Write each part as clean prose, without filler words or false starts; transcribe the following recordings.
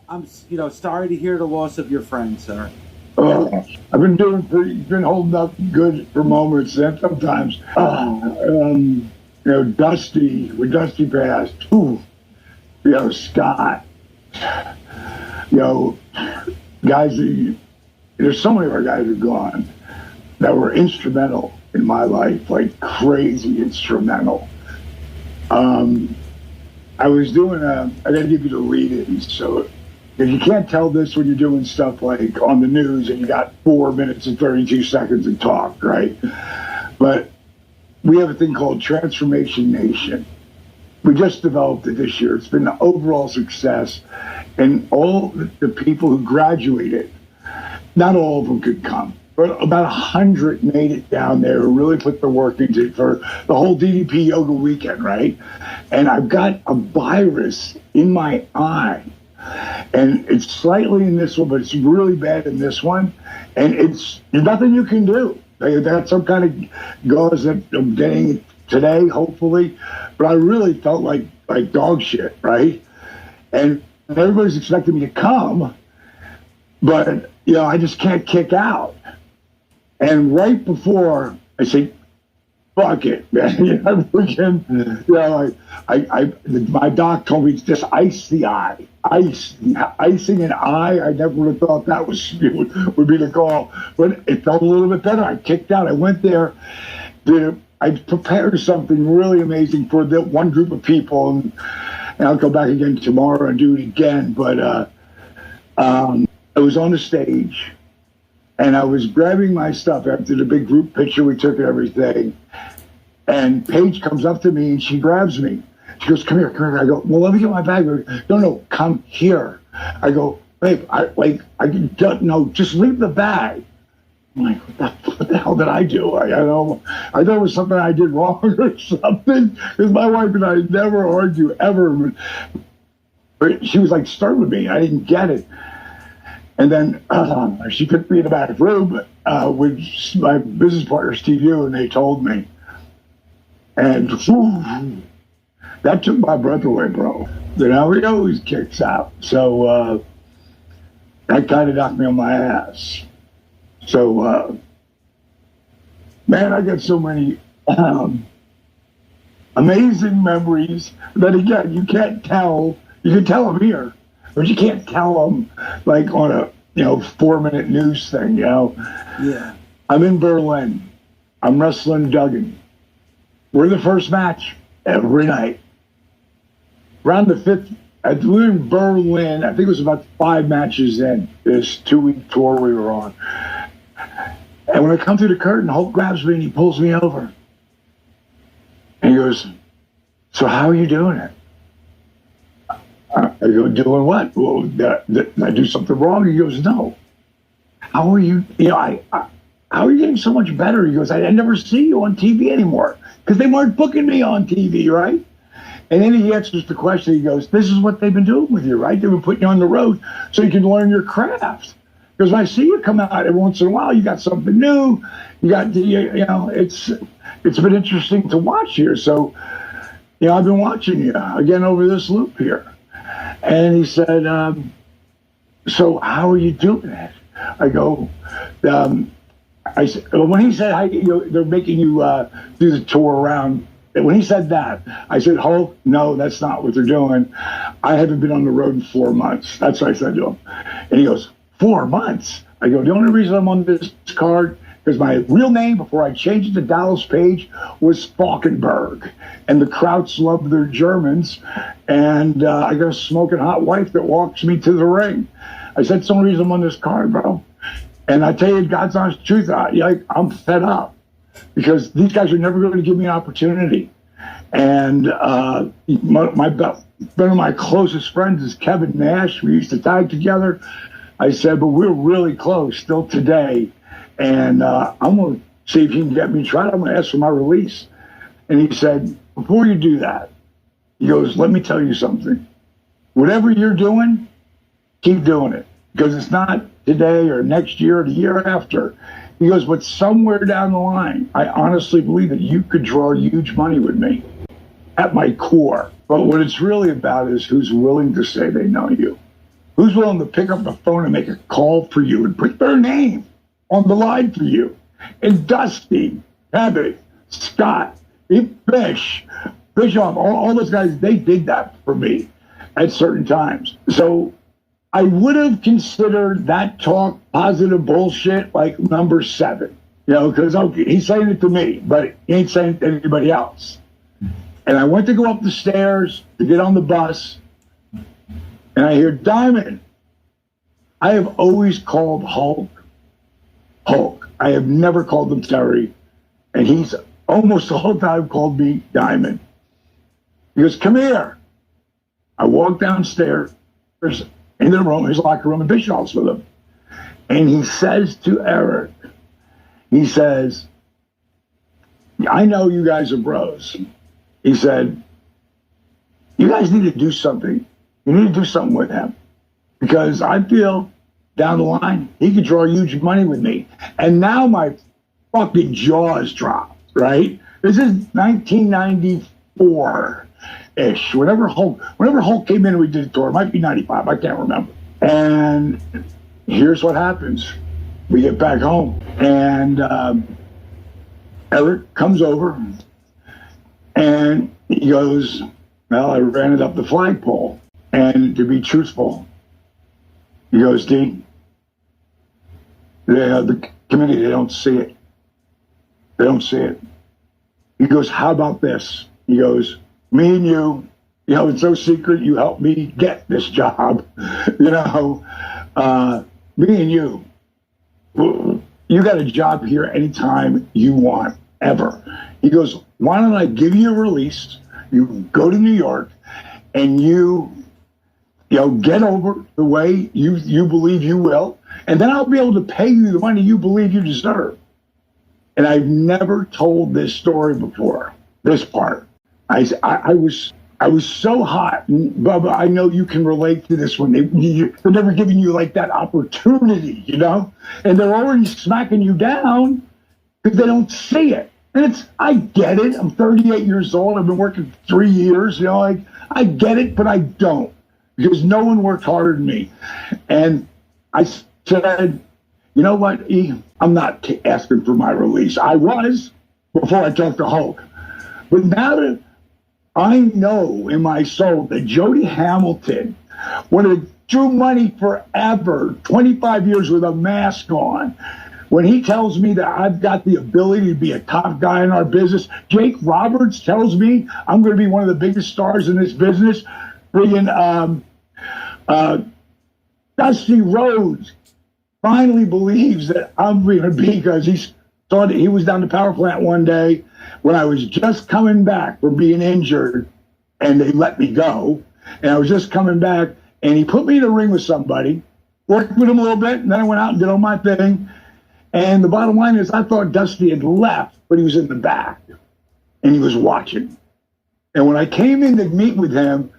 I'm, sorry to hear the loss of your friend, sir. I've been holding up good for moments, and sometimes, Dusty, when Dusty passed, Scott, guys, there's so many of our guys who are gone that were instrumental in my life, like crazy instrumental. I was doing I gotta give you the lead-in, so if you can't tell this when you're doing stuff like on the news and you got 4 minutes and 32 seconds to talk, right? But we have a thing called Transformation Nation. We just developed it this year. It's been an overall success. And all the people who graduated, not all of them could come, but about 100 made it down there who really put the work into it for the whole DDP yoga weekend, right? And I've got a virus in my eye. And it's slightly in this one, but it's really bad in this one. And there's nothing you can do. They got some kind of gauze that I'm getting today, hopefully. But I really felt like dog shit, right? And everybody's expecting me to come, but, I just can't kick out. And right before I say, fuck it, man. My doc told me to just ice the eye. Icing an eye, I never would have thought that would be the call. But it felt a little bit better. I kicked out. I went there. I prepared something really amazing for the one group of people. And I'll go back again tomorrow and do it again. But I was on the stage. And I was grabbing my stuff after the big group picture we took and everything. And Paige comes up to me and she grabs me. She goes, come here. I go, well, let me get my bag. No, come here. I go, babe, just leave the bag. I'm like, what the hell did I do? I thought it was something I did wrong or something. Because my wife and I never argue ever. But she was like stern with me. I didn't get it. And then she took me in the back room with my business partner, Steve Yu, and they told me. And that took my breath away, bro. He always kicks out. So that kind of knocked me on my ass. So, man, I got so many amazing memories that, again, you can't tell. You can tell them here, but you can't tell them like on a 4-minute news thing. Yeah. I'm in Berlin. I'm wrestling Duggan. We're the first match every night. Around the 5th, we were in Berlin. I think it was about 5 matches in this 2-week tour we were on. And when I come through the curtain, Hulk grabs me and he pulls me over. And he goes, so how are you doing it? I go, doing what? Well, did I do something wrong? He goes, no. How are you? How are you getting so much better? He goes, I never see you on TV anymore because they weren't booking me on TV, right? And then he answers the question. He goes, this is what they've been doing with you, right? They've been putting you on the road so you can learn your craft. Because when I see you come out every once in a while, you got something new. You got, it's been interesting to watch here. So, I've been watching you again over this loop here. And he said, so how are you doing it? I go, I said, when he said, they're making you do the tour around. When he said that, I said, Hulk, no, that's not what they're doing. I haven't been on the road in 4 months. That's what I said to him. And he goes, 4 months? I go, the only reason I'm on this card because my real name before I changed it to Dallas Page was Falkenberg. And the Krauts love their Germans. And I got a smoking hot wife that walks me to the ring. I said, it's the only reason I'm on this card, bro. And I tell you, God's honest truth, I'm fed up because these guys are never going to give me an opportunity. And one of my closest friends is Kevin Nash. We used to tag together. I said, but we're really close still today. And I'm going to see if he can get me tried. I'm going to ask for my release. And he said, before you do that, he goes, let me tell you something. Whatever you're doing, keep doing it. Because it's not today or next year or the year after. He goes, but somewhere down the line, I honestly believe that you could draw huge money with me at my core. But what it's really about is who's willing to say they know you. Who's willing to pick up the phone and make a call for you and put their name on the line for you? And Dusty, Heather, Scott, Fish, Bischoff, all those guys, they did that for me at certain times. So I would have considered that talk positive bullshit like number 7, because okay, he's saying it to me, but he ain't saying it to anybody else. And I went to go up the stairs to get on the bus, and I hear Diamond. I have always called Hulk. I have never called him Terry, and he's almost the whole time called me Diamond. He goes, come here. I walk downstairs in the room, his locker room, and Bischoff's with him. And he says to Eric, he says, I know you guys are bros. He said, you guys need to do something. You need to do something with him. Because I feel down the line, he could draw huge money with me. And now my fucking jaws dropped, right? This is 1994-ish. Whenever Hulk came in and we did a tour, it might be 95, I can't remember. And here's what happens. We get back home, and Eric comes over, and he goes, well, I ran it up the flagpole. And to be truthful, he goes, D, the committee, they don't see it. They don't see it. He goes, how about this? He goes, me and you, it's no secret, you helped me get this job. Me and you got a job here anytime you want, ever. He goes, why don't I give you a release? You go to New York and you get over the way you believe you will, and then I'll be able to pay you the money you believe you deserve. And I've never told this story before, this part. I was so hot, and Bubba, I know you can relate to this one. They're never giving you like that opportunity, and they're already smacking you down because they don't see it. And I get it. I'm 38 years old. I've been working 3 years. I get it, but I don't, because no one worked harder than me. And I said, you know what, E? I'm not asking for my release. I was before I talked to Hulk. But now that I know in my soul that Jody Hamilton would have drew money forever, 25 years with a mask on, when he tells me that I've got the ability to be a top guy in our business, Jake Roberts tells me I'm going to be one of the biggest stars in this business, friggin' Dusty Rhodes finally believes that I'm going to be, because he was down the power plant one day when I was just coming back from being injured, and they let me go. And I was just coming back, and he put me in a ring with somebody, worked with him a little bit, and then I went out and did all my thing. And the bottom line is, I thought Dusty had left, but he was in the back, and he was watching. And when I came in to meet with him,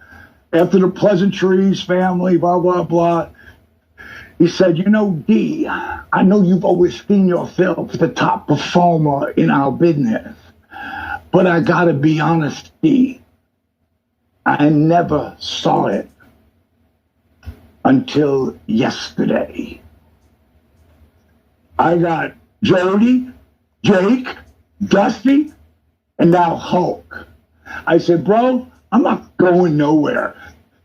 after the pleasantries, family, blah, blah, blah, he said, D, I know you've always seen yourself as the top performer in our business, but I gotta be honest, D, I never saw it until yesterday. I got Jody, Jake, Dusty, and now Hulk. I said, bro, I'm not going nowhere.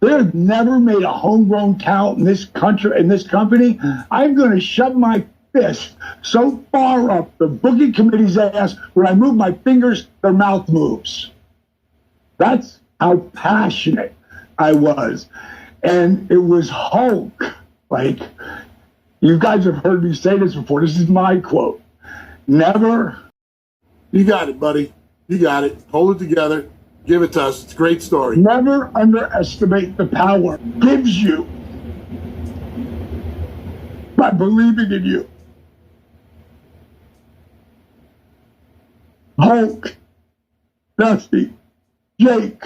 They've never made a homegrown talent in this country, in this company. I'm going to shove my fist so far up the booking committee's ass, when I move my fingers, their mouth moves. That's how passionate I was. And it was Hulk. Like, you guys have heard me say this before. This is my quote. Never. You got it, buddy. You got it. Hold it together. Give it to us. It's a great story. Never underestimate the power it gives you by believing in you. Hulk, Dusty, Jake,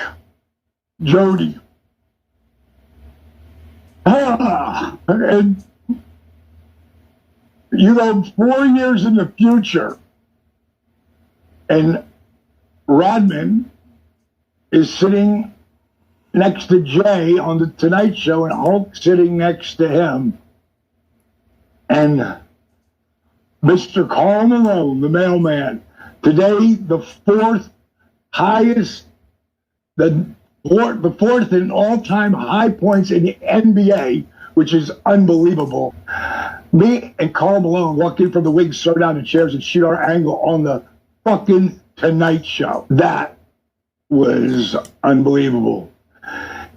Jody. And 4 years in the future, and Rodman is sitting next to Jay on the Tonight Show, and Hulk sitting next to him, and Mr. Karl Malone, the mailman, today the fourth in all-time high points in the NBA, which is unbelievable. Me and Karl Malone walk in from the wings, throw down the chairs, and shoot our angle on the fucking Tonight Show. That was unbelievable.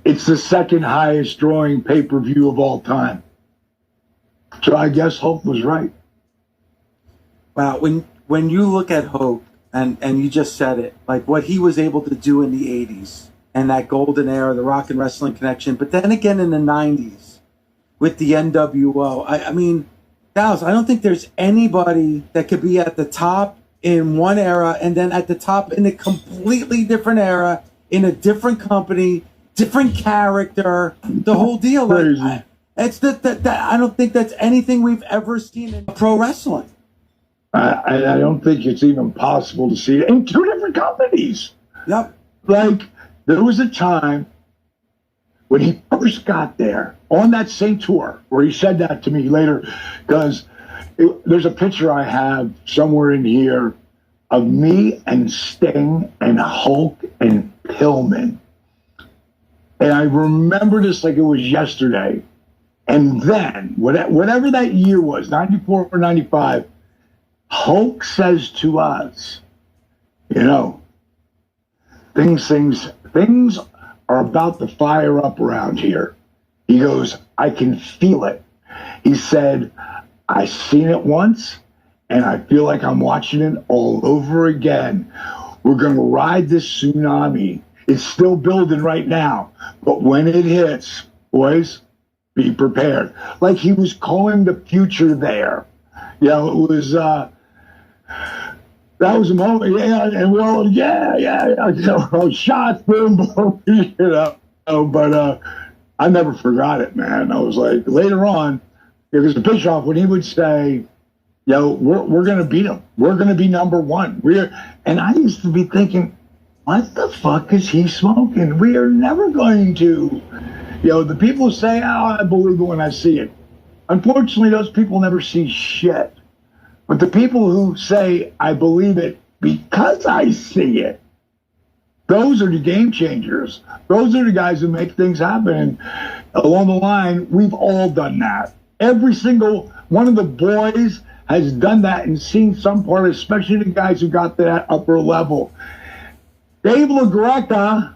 It's the second highest drawing pay-per-view of all time. So I guess Hulk was right. Wow, when you look at Hulk, and you just said it, like what he was able to do in the 80s and that golden era, the Rock and Wrestling Connection, but then again in the 90s with the NWO. I mean, Dallas, I don't think there's anybody that could be at the top in one era and then at the top in a completely different era, in a different company, different character, the whole deal. Crazy. Like, it's that I don't think that's anything we've ever seen in pro wrestling. I don't think it's even possible to see it in two different companies. Yep. Like, there was a time when he first got there on that same tour where he said that to me later, because there's a picture I have somewhere in here of me and Sting and Hulk and Pillman. And I remember this like it was yesterday. And then, whatever that year was, 94 or 95, Hulk says to us, you know, things are about to fire up around here. He goes, I can feel it. He said, I've seen it once, and I feel like I'm watching it all over again. We're going to ride this tsunami. It's still building right now, but when it hits, boys, be prepared. Like he was calling the future there. You know, it was, that was a moment, yeah, and we all, yeah, you know, shots, boom, boom, you know, but I never forgot it, man. I was like, later on, it was a pitch off when he would say, yo, we're going to beat him. We're going to be number one. And I used to be thinking, what the fuck is he smoking? We are never going to. You know, the people say, oh, I believe it when I see it. Unfortunately, those people never see shit. But the people who say, I believe it because I see it, those are the game changers. Those are the guys who make things happen. And along the line, we've all done that. Every single one of the boys has done that and seen some part, especially the guys who got to that upper level. Dave LaGreca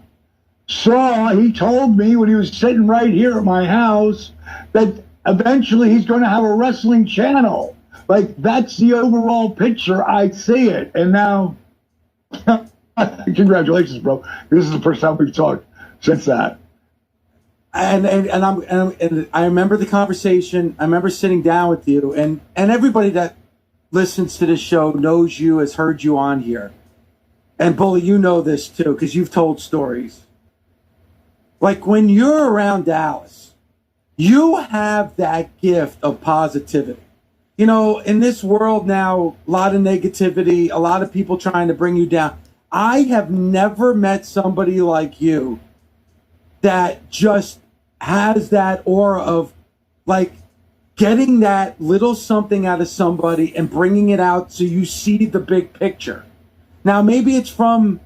he told me when he was sitting right here at my house that eventually he's going to have a wrestling channel. Like, that's the overall picture. I see it. And now, congratulations, bro. This is the first time we've talked since that. And I remember the conversation. I remember sitting down with you, and everybody that listens to this show knows you, has heard you on here. And Bully, you know this too, because you've told stories. Like when you're around Dallas, you have that gift of positivity. You know, in this world now, a lot of negativity, a lot of people trying to bring you down. I have never met somebody like you that just has that aura of like getting that little something out of somebody and bringing it out so you see the big picture. Now, maybe it's from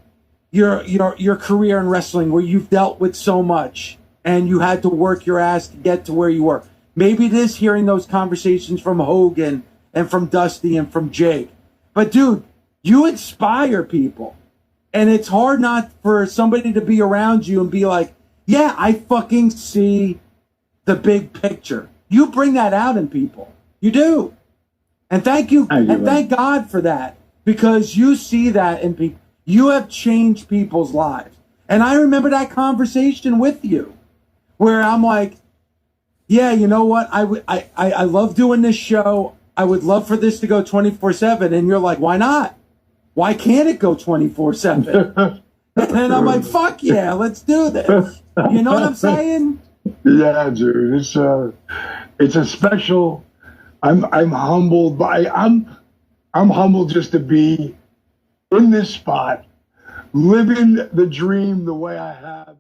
your career in wrestling where you've dealt with so much and you had to work your ass to get to where you were. Maybe it is hearing those conversations from Hogan and from Dusty and from Jake. But, dude, you inspire people. And it's hard not for somebody to be around you and be like, yeah, I fucking see the big picture. You bring that out in people. You do. And thank you. And thank God for that. Because you see that in people. You have changed people's lives. And I remember that conversation with you where I'm like, yeah, you know what? I love doing this show. I would love for this to go 24/7. And you're like, why not? Why can't it go 24/7? And I'm like, fuck yeah, let's do this. You know what I'm saying? Yeah, dude. It's a special. I'm humbled by. I'm humbled just to be in this spot, living the dream the way I have.